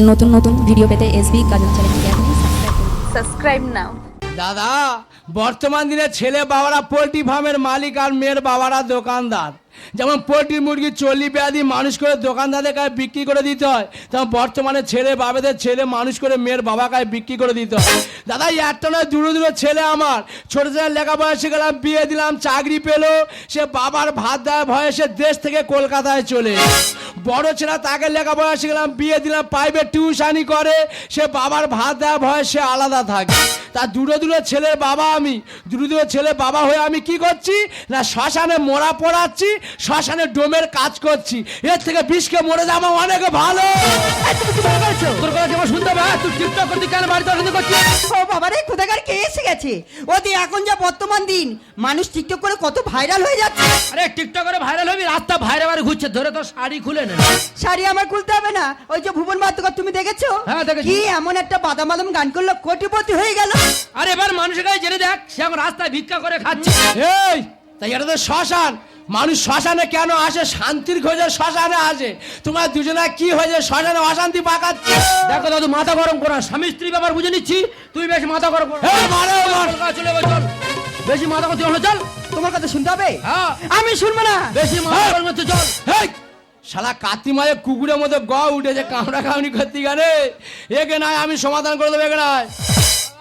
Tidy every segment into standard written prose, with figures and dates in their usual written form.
নতুন নতুন ভিডিও পেতে এসবি কাজল চ্যানেলকে আপনি সাবস্ক্রাইব নাও। দাদা, বর্তমান দিনে ছেলে বাবারা পোল্ট্রি ফার্মের মালিক আর মেয়ের বাবারা দোকানদার। যেমন পোল্ট্রি মুরগি চল্লি ব্যাধি মানুষ করে দোকানদারদের কাছে বিক্রি করে দিতে হয়, তেমন বর্তমানে ছেলে বাবাদের ছেলে মানুষ করে মেয়ের বাবা কাছে বিক্রি করে দিতে হয়। দাদা, একটা নয় দুটো দুটো ছেলে আমার, ছোটো ছেলে লেখাপড়া শিখলাম, বিয়ে দিলাম, চাকরি পেলো, সে বাবার ভাত দেওয়ার ভয়ে সে দেশ থেকে কলকাতায় চলে। বড় ছেলে তাকে লেখাপড়া শিখলাম, বিয়ে দিলাম, প্রাইভেট টিউশানি করে, সে বাবার ভাত দেওয়ার ভয়ে সে আলাদা থাকে। তা দুটো দুটো ছেলের বাবা আমি, দুটো দুটো ছেলে বাবা হয়ে আমি কি করছি না, শ্মশানে মোড়া পড়াচ্ছি, শ্মশানে ডোমের কাজ করছি। এর থেকে বিষকে মরে যাওয়া অনেক ভালো। তোর কথা যেমন শুনতে হবে, তুই টিকটক করতে কেন বাড়িতে অশান্তি করছিস? ও বাবারে, কোথাকার কে এসে গেছে? ওতে এখন যা বর্তমান দিন, মানুষ টিকটক করে কত ভাইরাল হয়ে যাচ্ছে। আরে টিকটক করে ভাইরাল হবি, রাস্তা ভাইরে ভাইরে ঘুরছে, ধরে তো শাড়ি খুলে নে। শাড়ি আমার খুলতে হবে না, ওই যে ভুবন বাদ্যকর তুমি দেখেছো? হ্যাঁ, দেখেছি। কি এমন একটা বাদাম বাদাম গান করলো, কোটিপতি হয়ে গেল। আরে এবার মানুষের কাছে জেনে দেখ, সে এখন রাস্তায় ভিক্ষা করে খাচ্ছে। এই তাই এটা তো শ্মশান, মানুষ শ্মশানে কেন আসে? শান্তির খোঁজে শ্মশানে আসে। তোমার দুজনে কি হয়েছে শ্মশানে অশান্তি পাকাচ্ছে? দেখো দাদু, মাথা গরম করো, স্বামী স্ত্রী ব্যাপার বুঝে নিচ্ছি, তুই বেশি মাথা গরম করো। চলে চল, বেশি মাথা করতে হলো, চল। তোমার কথা শুনতে হবে? হ্যাঁ। আমি শুনবো না। বেশি মাথা গরম করতে চল। শালা কাতি মাঝে কুকুরের মধ্যে গ উঠেছে, কামড়া কামড়ি করতে গেলে একে নয় আমি সমাধান করে দেবো। একে নয়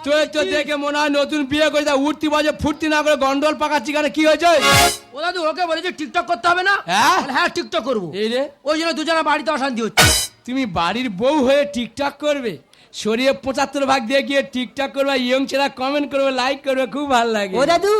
তুই তো দেখে মনে হয় নতুন বিয়ে করে তা উঠতি বাজে ফুর্তি না করে গন্ডল পাকাচ্ছি, কেন কি হয়েছে? ও দাদু, ওকে বলেছে টিকটক করতে হবে না। হ্যাঁ, টিকটক করবো। এই রে, ওই জন্য দুজনে বাড়িতে অশান্তি হচ্ছে। তুমি বাড়ির বউ হয়ে টিকটক করবে? শরীরে 75 ভাগ দিয়ে গিয়ে টিকটক করবে, ইয়ং ছেলেরা কমেন্ট করবে, লাইক করবে, খুব ভালো লাগে। ও দাদু,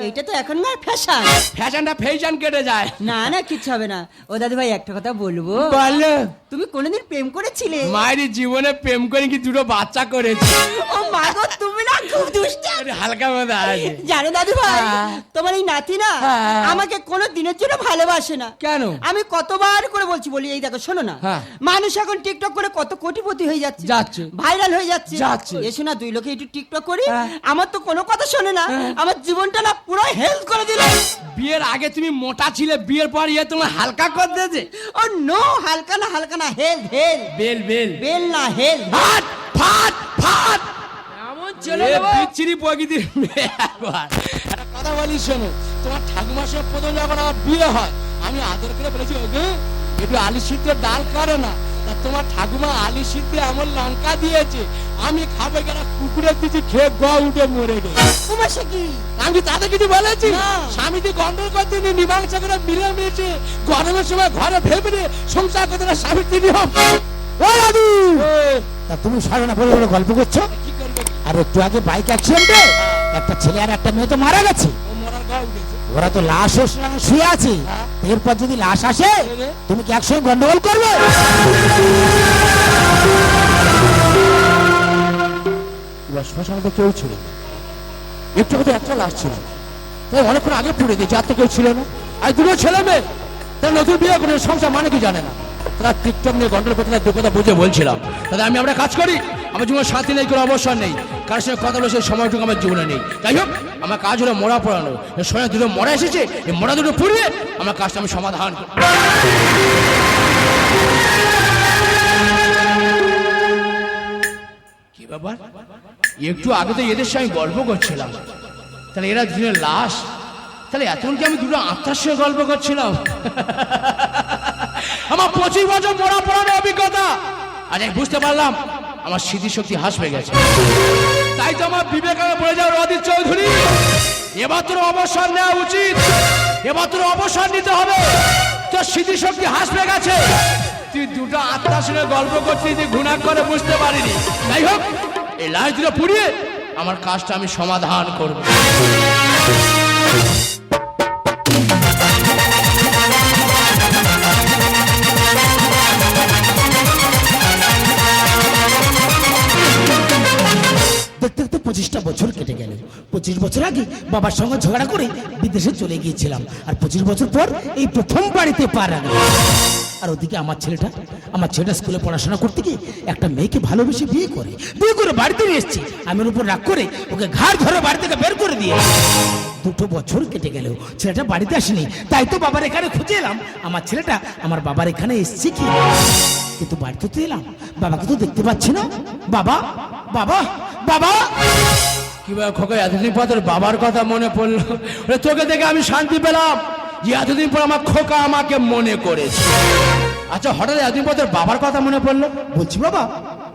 এটা তো এখনকার ফ্যাশন। ফ্যাশনটা ফ্যাশন কেটে যায়। না না, কিচ্ছু হবে না। ও দাদু ভাই, একটা কথা বলবো। বলো। তুমি কোনোদিন প্রেম করেছিলে? মায়ের জীবনে প্রেম করে কি দুটো বাচ্চা করেছে। ও মা গো, তুমি না খুব দুষ্ট। হালকা মধ্যে আছে। জানো দাদু ভাই, তোমার এই নাতি না আমাকে কোনো দিনের জন্য ভালোবাসে না। কেন? আমি কতবার করে বলছি, বলি এই দেখো শোনো না, মানুষ এখন টিকটক করে কত কোটিপতি হয়ে যাচ্ছে, ভাইরাল হয়ে যাচ্ছে। এসো না, দুই লোকে একটু টিকটক করি। আমার তো কোনো কথা শোনে না, আমার জীবনটা না পুরো হেল্প করে দিল। বিয়ের আগে তুমি মোটা ছিলে, বিয়ের পর তোমার হালকা করে দিয়েছে। ও নো, হালকা না, হালকা না, হেল্প হেল্প। বেল বেল বেল না, হেল্প। ফাট ফাট ফাট। এমন ছেলে বিচ্ছিরি প্রকৃতির মেয়ে। একবার একটা কথা বলি শোনো, তোমার ঠাকুমার সঙ্গে প্রথম যখন আমার বিয়ে হয়, আমি আদর করে বলেছি, ওগো একটু আলু সিদ্ধ ডাল করে না। তা তোমার ঠাকুমা আলু সিদ্ধ এমন লঙ্কা দিয়েছে, আমি খাবো কেন, কুকুরের দিচ্ছি, খেয়ে গ উঠে মরে গেছে। তোমার সে কি? আমি তাদের কিছু বলেছি? স্বামীকে গন্ডল করতে মীমাংসা করে মিলেমিশে গরমের সময় ঘরে ভেবে সংসার করতে না, স্বামীর তিনি হোক। তা তুমি সারা বলে বলে গল্প করছো? কি করবে? আর একটু আগে বাইক অ্যাক্সিডেন্টে একটা ছেলে আর একটা মেয়ে তো মারা গেছে। ও মরার গা উঠেছে। ওরা তো লাশ শুয়ে আছে, এরপর যদি লাশ আসে তুমি কি একসঙ্গে গন্ডগোল করবে? শ্মশানে তো কেউ ছিল, একটু হয়তো একটা লাশ ছিল, তাই অনেকক্ষণ আগে পুড়ে দিয়েছে, আর তো কেউ ছিল না। আর দুটো ছেলে মেয়ে, তারা নতুন বিয়ে করে সংসার মানে কি জানে না, তারা টিকটক নিয়ে গন্ডল করতে দু কথা বুঝে বলছিলাম। তাহলে আমরা কাজ করি, আমার জীবনে শান্তি নেই, কোনো অবসর নেই, কারোর সঙ্গে কথা বলে সেই সময়টুকু আমার জীবনে নেই। যাই হোক, আমার কাজ হলো মোড়া পড়ানো। সময় দুটো মোড়া এসেছে, এই মোড়া দুটো পুড়িয়ে আমার কাজটা আমি সমাধান করি। কি ব্যাপার, একটু আগে তো এদের সঙ্গে গল্প করছিলাম, তাহলে এরা দুজনের লাশ, তাহলে এতক্ষণ কি আমি দুটো আত্মার সঙ্গে গল্প করছিলাম? আমার 25 বছর মোড়া পড়ানোর অভিজ্ঞতা, আজ আমি বুঝতে পারলাম আমার স্মৃতিশক্তি হ্রাস পেয়ে গেছে। তাই তো আমার বিবেকাকে বলে যাও, রদিত চৌধুরী, এবার তোর অবসর নেওয়া উচিত, এবার তোর অবসর নিতে হবে, তোর স্মৃতিশক্তি হ্রাস পেয়ে গেছে। তুই দুটো আত্মার সঙ্গে গল্প করছিস, তুই ঘুণা করে বুঝতে পারিনি। যাই হোক, এই লাশ দুটো পুড়িয়ে আমার কাজটা আমি সমাধান করব। দেখতে দেখতে 25টা বছর বছর কেটে গেল। 25 বছর আগে বাবার সঙ্গে ঝগড়া করে বিদেশে চলে গিয়েছিলাম, আর 25 বছর পর এই প্রথম বাড়িতে পা রাখলাম। আর ওদিকে আমার ছেলেটা স্কুলে পড়াশোনা করতে গিয়ে একটা মেয়েকে ভালোবেসে বিয়ে করে বাড়িতে নিয়ে এসেছি। আমি ওর উপর রাগ করে ওকে ঘাড় ধরে বাড়ি থেকে বের করে দিয়ে 2 বছর কেটে গেল, ছেলেটা বাড়িতে আসেনি। তাই তো বাবার এখানে খুঁজে এলাম আমার ছেলেটা আমার বাবার এখানে এসছে কি, কিন্তু বাড়িতে তো এলাম, বাবাকে তো দেখতে পাচ্ছি না। বাবা বাবা বাবা কি ভাই খোকা, এতদিন পর তোর বাবার কথা মনে পড়লো? তোকে দেখে আমি শান্তি পেলাম যে এতদিন পর আমার খোকা আমাকে মনে করেছে। আচ্ছা, হঠাৎ এতদিন পর তোর বাবার কথা মনে পড়লো? বলছি বাবা,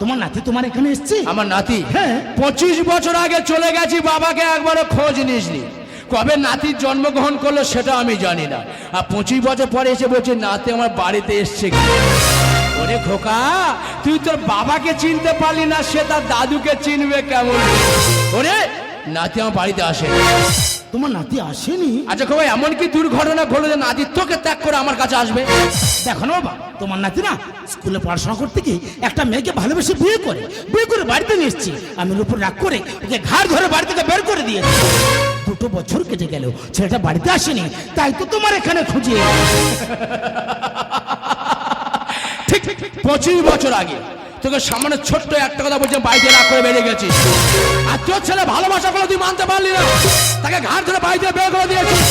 তোমার নাতি তোমার এখানে এসছে? আমার নাতি? হ্যাঁ। 25 বছর আগে চলে গেছি, বাবাকে একবারও খোঁজ নিসনি। কবে নাতির জন্মগ্রহণ করলো সেটা আমি জানি না, আর 25 বছর পরে এসে বলছে নাতি আমার বাড়িতে এসছে। ওরে খোকা, তুই তোর বাবাকে চিনতে পারলি না, সে তার দাদুকে চিনবে কেমন? ওরে নাতি আমার বাড়িতে আসে। তোমার নাতি আসেনি? আচ্ছা খোকা, এমন কি দুর্ঘটনা ঘটলো যে নাতি তোকে ত্যাগ করে আমার কাছে আসবে? দেখো না বাবা, তোমার নাতি না স্কুলে পড়াশোনা করতে গিয়ে একটা মেয়েকে ভালোবেসে বিয়ে করে বাড়িতে নিয়ে এসেছি। আমি ওর উপর রাগ করে ওকে ঘাড় ধরে বাড়ি থেকে বের করে দিয়েছি। 2 বছর কেটে গেল, ছেলেটা বাড়িতে আসেনি। তাই তো তোমার এখানে খুঁজে ঠিক 25 বছর আগে তোকে সামনে ছোট্ট একটা কথা বলছে, বাড়িতে রাগ করে বেরিয়ে গেছিস। আর তোর ছেলে ভালোবাসা করে তুই মানতে পারলি না, তাকে ঘাট ধরে বাড়িতে বের করে দিয়েছিস।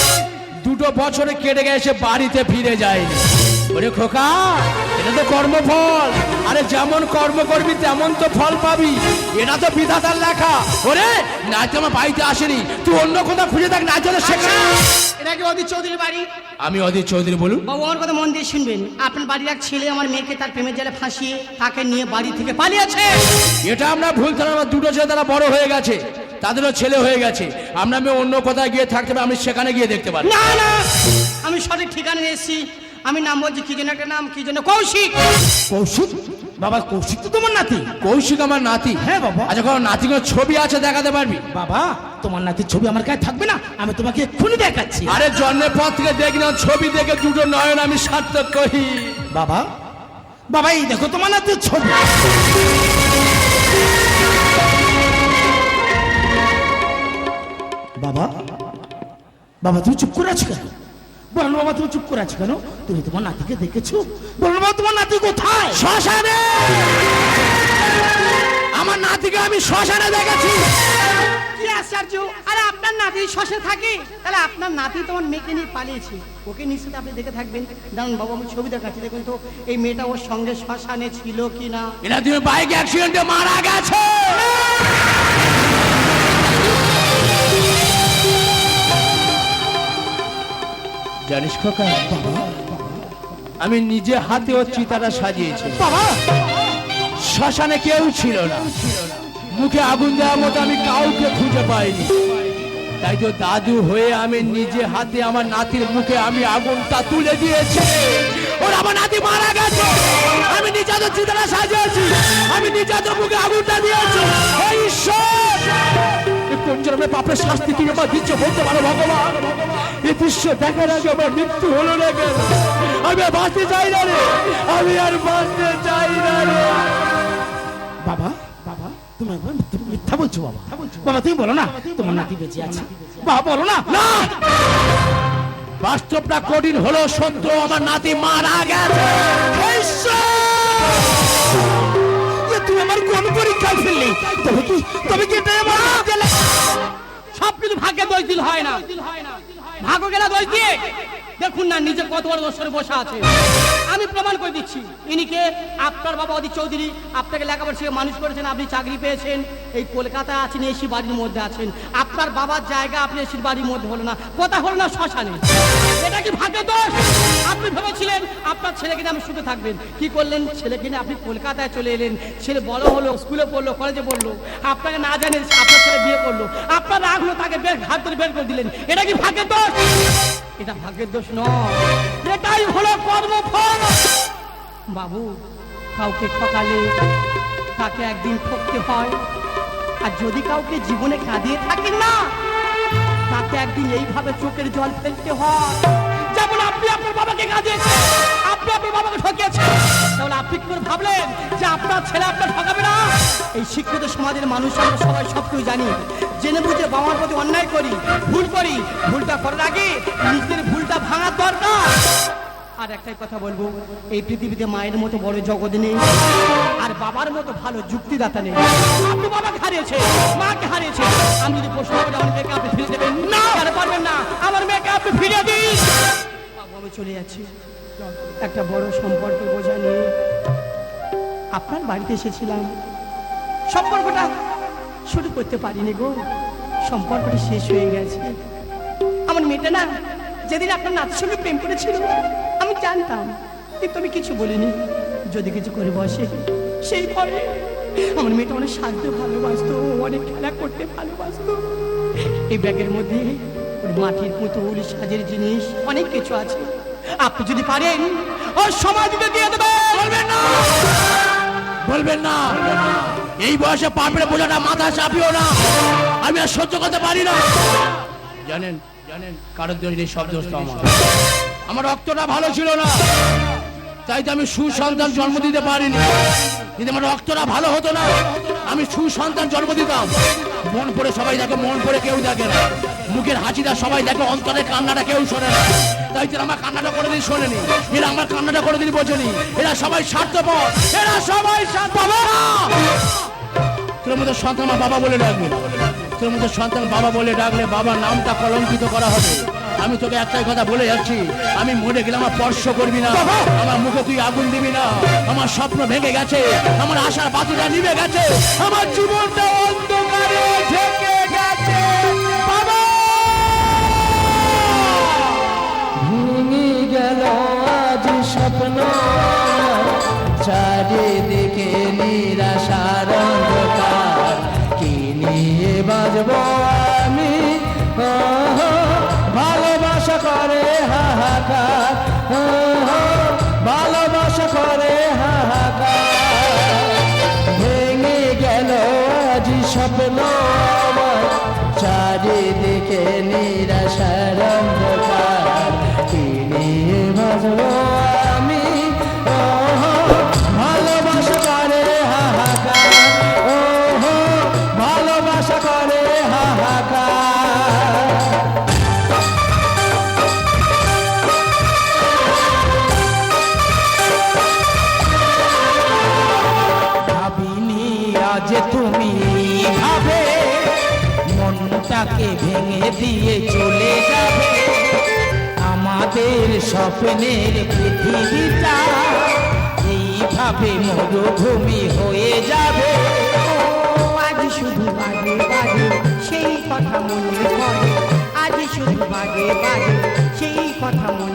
2 বছরে কেটে গেছে, বাড়িতে ফিরে যায়নি। ওরে খোকা, এটা তো কর্মফল। আরে যেমন কর্ম করবি তেমন তো ফল পাবি, এটা তো বিধাতার লেখা। ওরে নাচ আমার বাড়িতে আসেনি, তুই অন্য কোথাও খুঁজে দেখ। নাচ শেখা। এটা কি অদিত চৌধুরীর বাড়ি? আমি অদিত চৌধুরী। বলুন বাবু, আমার কথা মন দিয়ে শুনবেন। আপনার বাড়ির এক ছেলে আমার মেয়েকে তার প্রেমের জালে ফাঁসিয়ে তাকে নিয়ে বাড়ি থেকে পালিয়েছে। এটা আমরা ভুল ধারণা। আমার 2টো ছেলে তারা বড় হয়ে গেছে, তাদেরও ছেলে হয়ে গেছে। আমরা অন্য কোথায় গিয়ে থাকতে পারি, আমি সেখানে গিয়ে দেখতে পারি। না না, আমি সঠিক ঠিকানা এসেছি। আমি নাম বলছি, কি যেন একটা নাম, কি যেন কৌশিক। কৌশিক? বাবা কৌশিক তো তোমার নাতি? কৌশিক আমার নাতি? হ্যাঁ বাবা। আচ্ছা, কোনো নাতি কোনো ছবি আছে দেখাতে পারবি? বাবা, তোমার নাতির ছবি আমার কাছে থাকবে না? আমি তোমাকে এক্ষুনি দেখাচ্ছি। আরে জন্মের পর থেকে দেখি না, ছবি দেখে 2টো নয়ন আমি সার্থক করি। বাবা বাবা, এই দেখো তোমার নাতির ছবি। বাবা বাবা, তুমি চুপ করে আছো কেন? বলুন বাবা, তুমি চুপ করে আছো কেন? তুমি তোমার নাতিকে দেখেছো? বলুন বাবা, তোমার নাতি কোথায়? শ্মশানে। আমার নাতিকে আমি শ্মশানে দেখেছি। কি আশ্চর্য! আরে আপনার নাতি শ্মশানে থাকে, তাহলে আপনার নাতি তোমার মেয়েকে নিয়ে পালিয়েছে। ওকে নিশ্চিত আপনি দেখে থাকবেন। দাঁড়ান বাবু, আমি ছবি দেখাচ্ছি, দেখুন তো এই মেয়েটা ওর সঙ্গে শ্মশানে ছিল কিনা। এটা তুমি বাইক অ্যাক্সিডেন্টে মারা গেছে। জানিস খোকা, আমি নিজে হাতে ওর চিতাটা সাজিয়েছি। বাবা, শ্মশানে কেউ ছিল না, মুখে আগুন দেওয়ার মতো আমি কাউকে খুঁজে পাইনি। তাই তো দাদু হয়ে আমি নিজে হাতে আমার নাতির মুখে আমি আগুনটা তুলে দিয়েছি। ওর আমার নাতি মারা গেছে, আমি নিজে হাতে চিতাটা সাজিয়েছি, আমি নিজে হাতে মুখে আগুনটা দিয়েছি। হে ঈশ্বর, কোন জন্মে পাপের শাস্তি তুমি আমার দিচ্ছ বলতে পারো ভগবান? এই দৃশ্য দেখার আগে আমার মৃত্যু হলো না কেন? আমি আর বাঁচতে চাই না রে, আমি আর বাঁচতে চাই না রে। বাবা বাবা, তুমি একবার মিথ্যা বলছো। বাবা বাবা, তুমি বলো না তোমার নাতি বেঁচে আছে। বাবা বলো না। না, বাস্তবটা কঠিন হলো সত্য, আমার নাতি মারা গেছে। তুমি আমার কোন পরীক্ষায় ফেললে? তবে কি এটা আমার সব কিছু ভাগ্যে দোষ দিল হয় না, ভাগ্য গেলা দোষ দিয়ে দেখুন না নিজে কত বড় দোষরে বসে আছে। আমি প্রমাণ করে দিচ্ছি। ইনিকে আপনার বাবা অদিত চৌধুরী, আপনাকে লেখাপড়া শিখে মানুষ করেছেন, আপনি চাকরি পেয়েছেন, এই কলকাতায় আছেন, এসি বাড়ির মধ্যে আছেন। আপনার বাবার জায়গা আপনি এসির বাড়ির মধ্যে হলো না, কথা হলো না শ্মশানে। এটা কি ভাগ্যের দোষ? আপনি ভেবেছিলেন আপনার ছেলেকে নিয়ে আমি সুখে থাকবেন, কি করলেন? ছেলেকে নিয়ে আপনি কলকাতায় চলে এলেন। ছেলে বড় হলো, স্কুলে পড়লো, কলেজে পড়লো, আপনাকে না জানে আপনার ছেলে বিয়ে করলো, আপনার রাগ হলো, তাকে ঘাট ধরে বের করে দিলেন। এটা কি ভাগ্যের দোষ? এটা ভাগ্যের দোষ নয়, এটাই হলো কর্মফল। বাবু, কাউকে ঠকালে তাকে একদিন ঠকতে হয়, আর যদি কাউকে জীবনে কাঁদিয়ে থাকেন না, তাকে একদিন এইভাবে চোখের জল ফেলতে হয়। যেমন আপনি আপনার বাবাকে কাঁদিয়েছেন, আপনি আপনার বাবাকে ঠকিয়েছেন, তাহলে আপনি কি করে ভাবলেন যে আপনার ছেলে আপনার ঠকাবে না? এই শিক্ষিত সমাজের মানুষ আমরা সবাই সবটুকু জানি, জেনে বুঝে বাবার প্রতি অন্যায় করি, ভুল করি। ভুলটা করার আগে নিজের ভুলটা ভাঙার দরকার। আর একটাই কথা বলবো, এই পৃথিবীতে মায়ের মতো বড় জগৎ নেই, আর বাবার মতো ভালো যুক্তিদাতা নেই। আপনি বাবাকে হারিয়েছে, মাকে হারিয়েছে, আমি যদি প্রশ্ন করি আমার মেয়েকে আপনি ফিরে দেবেন না, কেন পারবেন না? আমার মেয়েকে আপনি ফিরিয়ে দিন। বাবু, আমি চলে যাচ্ছি, একটা বড় সম্পর্কের বোঝা নিয়ে আপনার বাড়িতে এসেছিলাম। সম্পর্কটা শুরু করতে পারিনি গো, সম্পর্কটা শেষ হয়ে গেছে। আমার মেয়েটা না যেদিন আপনার নাচের সঙ্গে প্রেম করেছিল আমি জানতাম, কিন্তু আমি কিছু বলিনি। যদি কিছু করে বসে সেই পরে আমার মেয়েটা অনেক সাজতে ভালোবাসতো, অনেক খেলা করতে ভালোবাসতো। এই ব্যাগের মধ্যে ওর মাটির পুতুল, সাজের জিনিস অনেক কিছু আছে। আপনি যদি পারেন ওর সমাধিতে দিয়ে দেবেন। বলবেন না, বলবেন না, এই বয়সে পাপড়ে বোঝাটা মাথা চাপিও না, আমি আর সহ্য করতে পারি না। জানেন জানেন কারোর দোষ নেই, সব দোষ তো আমার রক্তটা ভালো ছিল না, তাই তো আমি সুসন্তান জন্ম দিতে পারিনি। যদি আমার রক্তটা ভালো হতো না, আমি সুসন্তান জন্ম দিতাম। মন পড়ে সবাই দেখে, মন পড়ে কেউ দেখে না। মুখের হাসিটা সবাই দেখে, অন্তরের কান্নাটা কেউ শোনে না। তাই তো আমার কান্নাটা করে দিন শোনেনি, এরা আমার কান্নাটা করে দিন বোঝেনি। এরা সবাই স্বার্থপর, এরা সবাই স্বার্থপর। তোর মতো সন্তান আমার বাবা বলে ডাকবে, তোর মতো সন্তান বাবা বলে ডাকলে বাবার নামটা কলঙ্কিত করা হবে। আমি তোকে একটাই কথা বলে যাচ্ছি, আমি মরে গেলে আমার স্পর্শ করবি না, আমার মুখে তুই আগুন দিবি না। আমার স্বপ্ন ভেঙে গেছে, আমার আশার বাতিটা নিভে গেছে, আমার জীবনটা অন্ধকারে ঢেকে গেছে। বাবা ভেঙে গেল আজ স্বপ্ন, চারিদিকে নিরাশার অন্ধকার, কি নিয়ে বাজবো আমি? ভালোবাসা করে হাহাকার, ভালোবাসা করে হাহাকার। ভেঙে গেল আজ স্বপ্ন আমার, চারিদিকে নিরাশার অন্ধকার, কি নিয়ে বাজবো আমি? ভালোবাসা করে হাহাকার, ভালোবাসা করে হাহাকার। ভাবিনি আজ তুমি ভাবে মনটাকে ভেঙে দিয়ে চলে যাবে। আমাদের স্বপ্নের পৃথিবীটা এইভাবে মরুভূমি হয়ে যাবে। আজ শুধু বাজে বাজে সেই কথা মনে পড়ে, আজ শুধু বাজে বাজে সেই কথা মনে